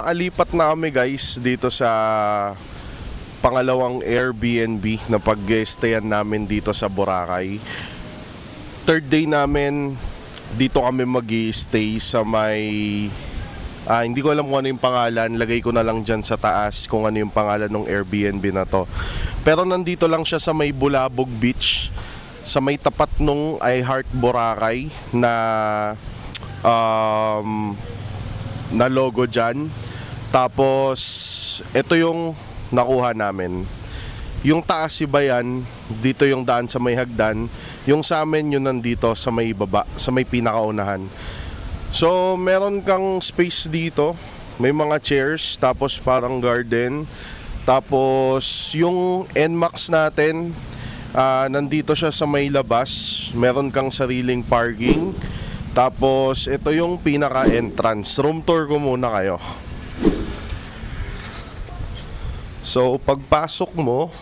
Alipat na kami guys dito sa pangalawang Airbnb na pag-stayan namin dito sa Boracay. Third day namin dito kami mag-i-stay sa may hindi ko alam kung ano yung pangalan. Lagay ko na lang dyan sa taas kung ano yung pangalan ng Airbnb na to. Pero nandito lang siya sa may Bulabog Beach, sa may tapat nung iHeart Boracay na logo dyan. Tapos ito yung nakuha namin. Yung taas si Bayan, dito yung daan sa may hagdan. Yung sa amin yun nandito sa may baba, sa may pinakaunahan. So meron kang space dito. May mga chairs, tapos parang garden. Tapos yung NMAX natin, nandito siya sa may labas. Meron kang sariling parking. Tapos ito yung pinaka-entrance. Room tour ko muna kayo. So pagpasok mo,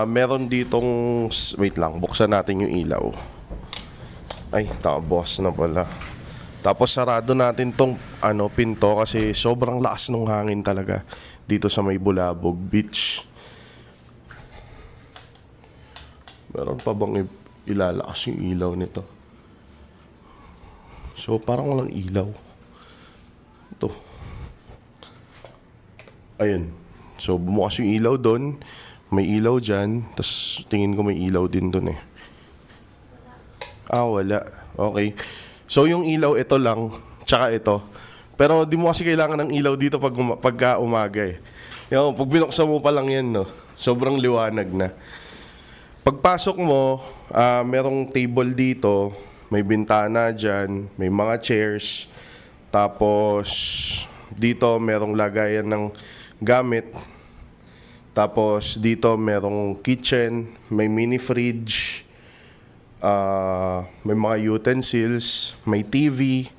meron ditong, wait lang, buksan natin yung ilaw. Ay, boss na pala. Tapos sarado natin tong pinto kasi sobrang lakas ng hangin talaga dito sa may Bulabog Beach. Meron pa bang ilalakas yung ilaw nito? So parang walang ilaw. Ito. Ayun. So bumukas yung ilaw doon. May ilaw dyan. Tapos tingin ko may ilaw din doon eh. Wala. Okay. So yung ilaw ito lang, tsaka ito. Pero di mo kasi kailangan ng ilaw dito pagka umaga eh. Yung, pag binuksan mo pa lang yan, no, sobrang liwanag na. Pagpasok mo, merong table dito, may bintana dyan, may mga chairs. Tapos dito merong lagayan ng gamit. Tapos dito merong kitchen, may mini fridge. May mga utensils, may TV,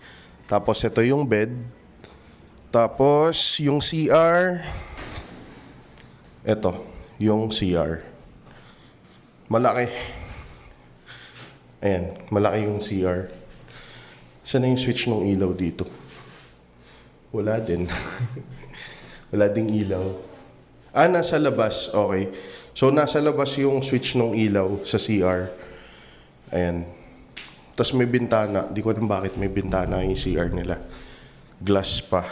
tapos ito yung bed, tapos yung CR, ito, yung CR. Malaki. Ayan, malaki yung CR. Saan na yung switch ng ilaw dito? Wala din. Wala ding ilaw. Nasa labas, okay. So nasa labas yung switch ng ilaw sa CR. Ayan. Tapos may bintana. Di ko alam bakit may bintana yung CR nila. Glass pa.